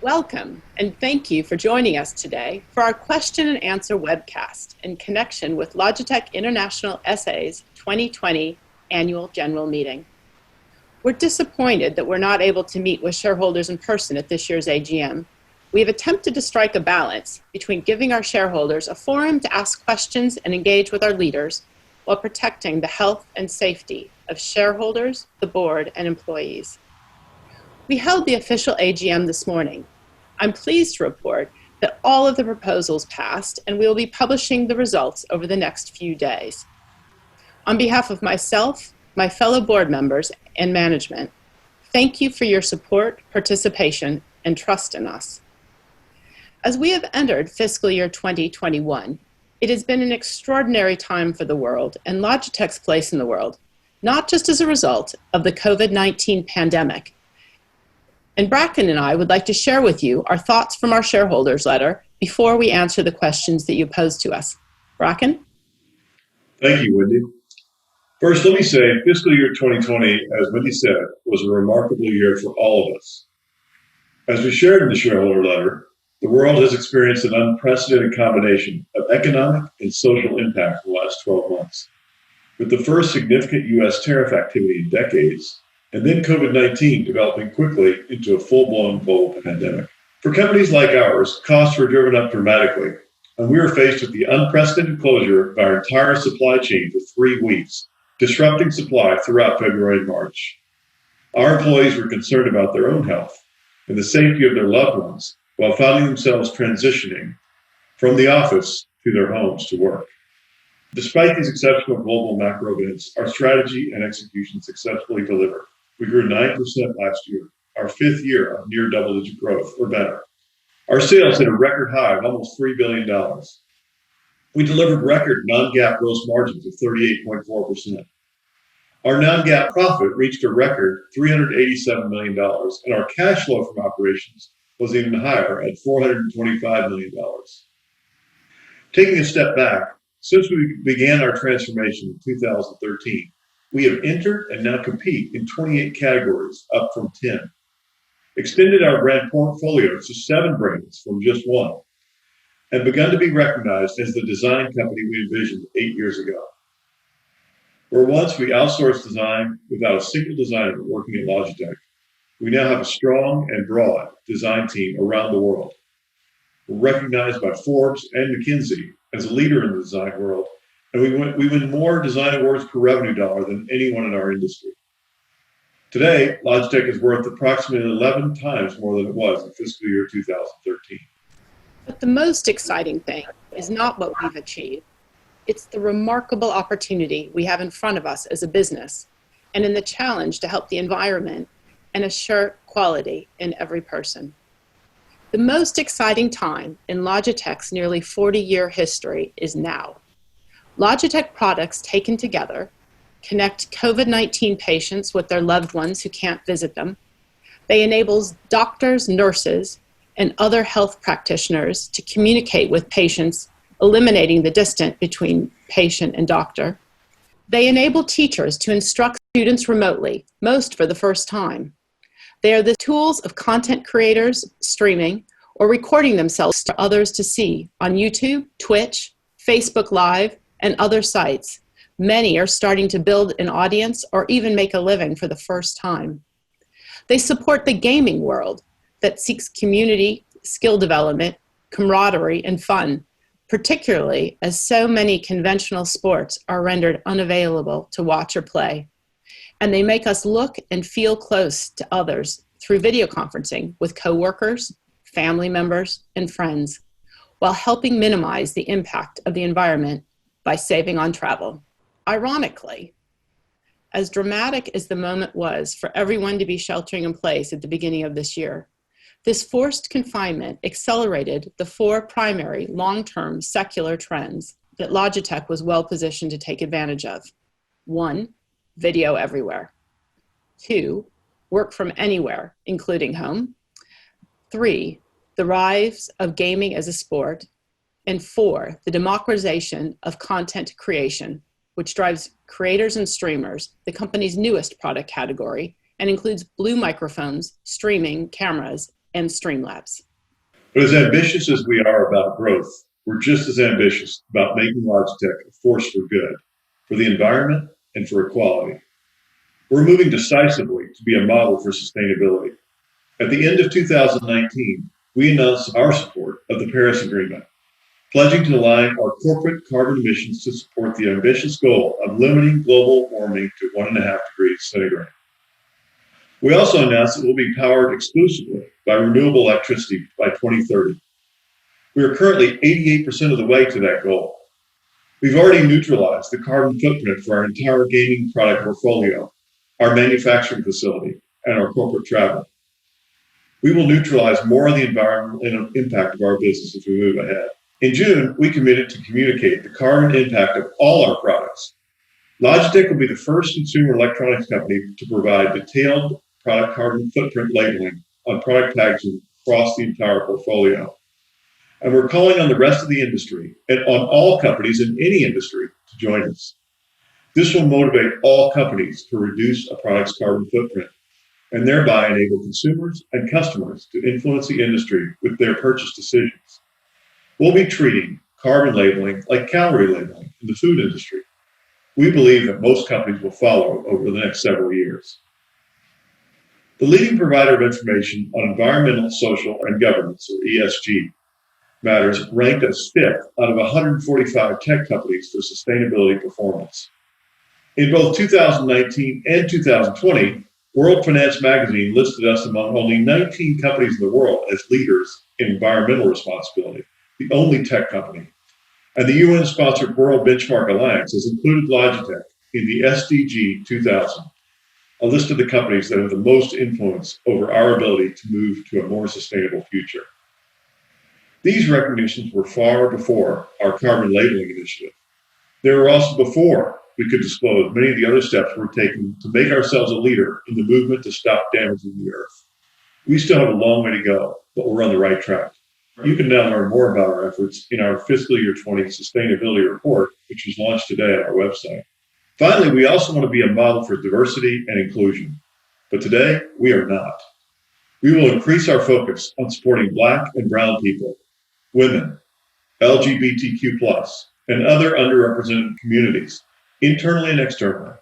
Welcome, and thank you for joining us today for our question and answer webcast in connection with Logitech International SA's 2020 Annual General Meeting. We're disappointed that we're not able to meet with shareholders in person at this year's AGM. We have attempted to strike a balance between giving our shareholders a forum to ask questions and engage with our leaders while protecting the health and safety of shareholders, the board, and employees. We held the official AGM this morning. I'm pleased to report that all of the proposals passed, and we will be publishing the results over the next few days. On behalf of myself, my fellow board members, and management, thank you for your support, participation, and trust in us. As we have entered fiscal year 2021, it has been an extraordinary time for the world and Logitech's place in the world, not just as a result of the COVID-19 pandemic. And Bracken and I would like to share with you our thoughts from our shareholders letter before we answer the questions that you posed to us. Bracken? Thank you, Wendy. First, let me say fiscal year 2020, as Wendy said, was a remarkable year for all of us. As we shared in the shareholder letter, the world has experienced an unprecedented combination of economic and social impact in the last 12 months. With the first significant U.S. tariff activity in decades, and then COVID-19 developing quickly into a full-blown global pandemic. For companies like ours, costs were driven up dramatically, and we were faced with the unprecedented closure of our entire supply chain for 3 weeks, disrupting supply throughout February and March. Our employees were concerned about their own health and the safety of their loved ones while finding themselves transitioning from the office to their homes to work. Despite these exceptional global macro events, our strategy and execution successfully delivered. We grew 9% last year, our 5th year of near double-digit growth or better. Our sales hit a record high of almost $3 billion. We delivered record non-GAAP gross margins of 38.4%. Our non-GAAP profit reached a record $387 million, and our cash flow from operations was even higher at $425 million. Taking a step back, since we began our transformation in 2013, we have entered and now compete in 28 categories, up from 10. Extended our brand portfolio to 7 brands from just 1, and begun to be recognized as the design company we envisioned 8 years ago. Where once we outsourced design without a single designer working at Logitech, we now have a strong and broad design team around the world. We're recognized by Forbes and McKinsey as a leader in the design world, and we win more design awards per revenue dollar than anyone in our industry. Today, Logitech is worth approximately 11 times more than it was in fiscal year 2013. But the most exciting thing is not what we've achieved. It's the remarkable opportunity we have in front of us as a business and in the challenge to help the environment and assure quality in every person. The most exciting time in Logitech's nearly 40-year history is now. Logitech Products taken together connect COVID-19 patients with their loved ones who can't visit them. They enable doctors, nurses, and other health practitioners to communicate with patients, eliminating the distance between patient and doctor. They enable teachers to instruct students remotely, most for the first time. They are the tools of content creators streaming or recording themselves for others to see on YouTube, Twitch, Facebook Live, and other sites. Many are starting to build an audience or even make a living for the first time. They support the gaming world that seeks community, skill development, camaraderie, and fun, particularly as so many conventional sports are rendered unavailable to watch or play. And they make us look and feel close to others through video conferencing with coworkers, family members, and friends, while helping minimize the impact of the environment by saving on travel. Ironically, as dramatic as the moment was for everyone to be sheltering in place at the beginning of this year, this forced confinement accelerated the 4 primary long-term secular trends that Logitech was well positioned to take advantage of. 1, video everywhere. 2, work from anywhere, including home. 3, the rise of gaming as a sport. And 4, the democratization of content creation, which drives creators and streamers, the company's newest product category, and includes blue microphones, streaming, cameras, and Streamlabs. But as ambitious as we are about growth, we're just as ambitious about making Logitech a force for good, for the environment and for equality. We're moving decisively to be a model for sustainability. At the end of 2019, we announced our support of the Paris Agreement, pledging to align our corporate carbon emissions to support the ambitious goal of limiting global warming to 1.5 degrees centigrade. We also announced that we'll be powered exclusively by renewable electricity by 2030. We are currently 88% of the way to that goal. We've already neutralized the carbon footprint for our entire gaming product portfolio, our manufacturing facility, and our corporate travel. We will neutralize more of the environmental impact of our business as we move ahead. In June, we committed to communicate the carbon impact of all our products. Logitech will be the first consumer electronics company to provide detailed product carbon footprint labeling on product packaging across the entire portfolio. And we're calling on the rest of the industry and on all companies in any industry to join us. This will motivate all companies to reduce a product's carbon footprint and thereby enable consumers and customers to influence the industry with their purchase decisions. We'll be treating carbon labeling like calorie labeling in the food industry. We believe that most companies will follow over the next several years. The leading provider of information on environmental, social, and governance, or ESG, matters ranked us 5th out of 145 tech companies for sustainability performance. In both 2019 and 2020, World Finance Magazine listed us among only 19 companies in the world as leaders in environmental responsibility, the only tech company. And the UN-sponsored World Benchmark Alliance has included Logitech in the SDG 2000, a list of the companies that have the most influence over our ability to move to a more sustainable future. These recognitions were far before our carbon labeling initiative. They were also before we could disclose many of the other steps we're taking to make ourselves a leader in the movement to stop damaging the earth. We still have a long way to go, but we're on the right track. You can now learn more about our efforts in our fiscal year 20 sustainability report, which was launched today on our website. Finally, we also want to be a model for diversity and inclusion, but today we are not. We will increase our focus on supporting Black and Brown people, women, LGBTQ+, and other underrepresented communities, internally and externally.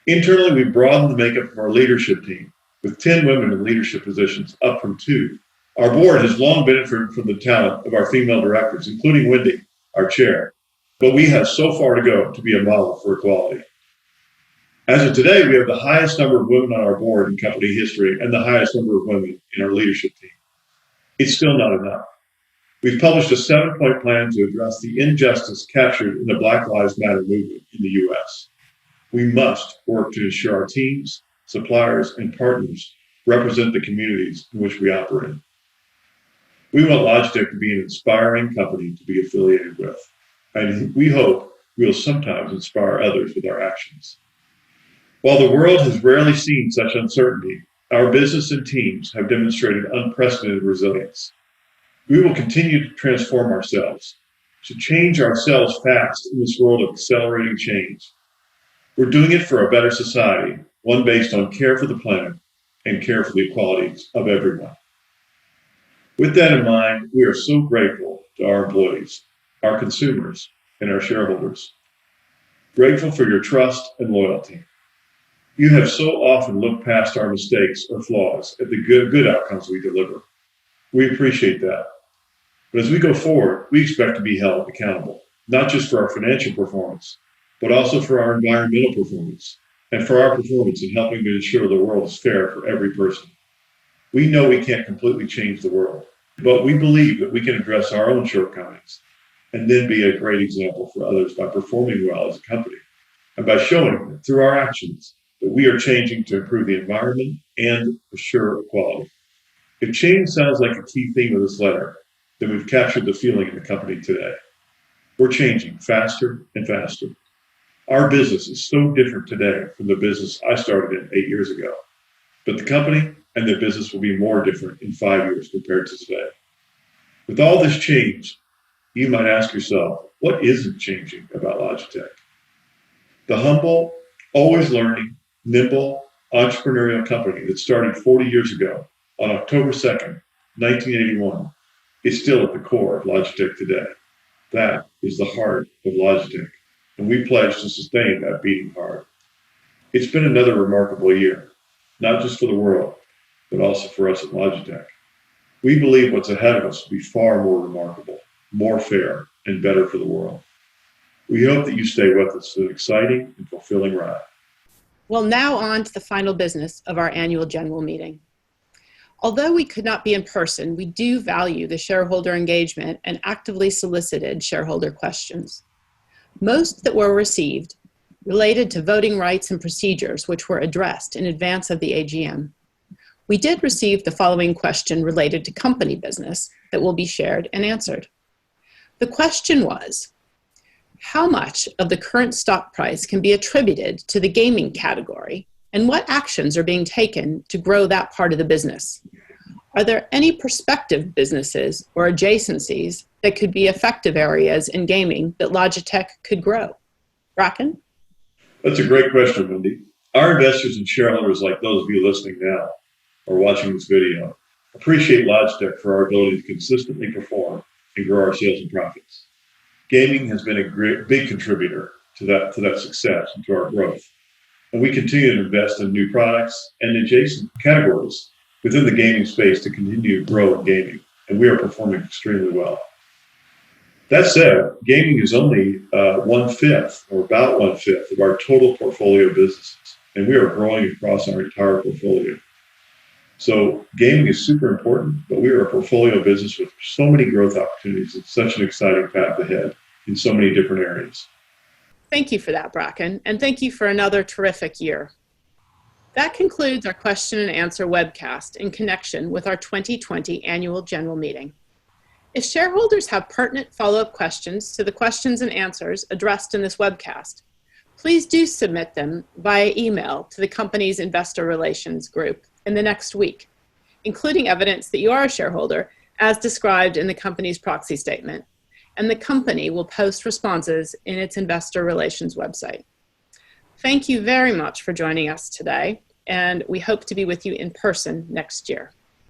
Internally, we broadened the makeup of our leadership team, with 10 women in leadership positions, up from 2. Our board has long benefited from the talent of our female directors, including Wendy, our chair, but we have so far to go to be a model for equality. As of today, we have the highest number of women on our board in company history and the highest number of women in our leadership team. It's still not enough. We've published a 7-point plan to address the injustice captured in the Black Lives Matter movement in the U.S. We must work to ensure our teams, suppliers, and partners represent the communities in which we operate. We want Logitech to be an inspiring company to be affiliated with, and we hope we will sometimes inspire others with our actions. While the world has rarely seen such uncertainty, our business and teams have demonstrated unprecedented resilience. We will continue to transform ourselves, to change ourselves fast in this world of accelerating change. We're doing it for a better society, one based on care for the planet and care for the equalities of everyone. With that in mind, we are so grateful to our employees, our consumers, and our shareholders. Grateful for your trust and loyalty. You have so often looked past our mistakes or flaws at the good outcomes we deliver. We appreciate that. But as we go forward, we expect to be held accountable, not just for our financial performance, but also for our environmental performance and for our performance in helping to ensure the world is fair for every person. We know we can't completely change the world, but we believe that we can address our own shortcomings and then be a great example for others by performing well as a company and by showing through our actions that we are changing to improve the environment and assure equality. If change sounds like a key theme of this letter, then we've captured the feeling in the company today. We're changing faster and faster. Our business is so different today from the business I started in 8 years ago, but the company and the business will be more different in 5 years compared to today. With all this change, you might ask yourself, what isn't changing about Logitech? The humble, always learning, nimble, entrepreneurial company that started 40 years ago on October 2nd, 1981, is still at the core of Logitech today. That is the heart of Logitech, and we pledge to sustain that beating heart. It's been another remarkable year, not just for the world, but also for us at Logitech. We believe what's ahead of us will be far more remarkable, more fair, and better for the world. We hope that you stay with us for an exciting and fulfilling ride. Well, now on to the final business of our annual general meeting. Although we could not be in person, we do value the shareholder engagement and actively solicited shareholder questions. Most that were received related to voting rights and procedures, which were addressed in advance of the AGM. We did receive the following question related to company business that will be shared and answered. The question was, how much of the current stock price can be attributed to the gaming category, and what actions are being taken to grow that part of the business? Are there any prospective businesses or adjacencies that could be effective areas in gaming that Logitech could grow? Bracken? That's a great question, Wendy. Our investors and shareholders, like those of you listening now or watching this video, appreciate Logitech for our ability to consistently perform and grow our sales and profits. Gaming has been a big contributor to that success and to our growth. And we continue to invest in new products and adjacent categories within the gaming space to continue to grow in gaming. And we are performing extremely well. That said, gaming is only 1/5 or about 1/5 of our total portfolio of businesses. And we are growing across our entire portfolio. So gaming is super important, but we are a portfolio business with so many growth opportunities. It's such an exciting path ahead in so many different areas. Thank you for that, Bracken, and thank you for another terrific year. That concludes our question and answer webcast in connection with our 2020 annual general meeting. If shareholders have pertinent follow-up questions to the questions and answers addressed in this webcast, please do submit them via email to the company's investor relations group in the next week, including evidence that you are a shareholder as described in the company's proxy statement, and the company will post responses in its investor relations website. Thank you very much for joining us today, and we hope to be with you in person next year.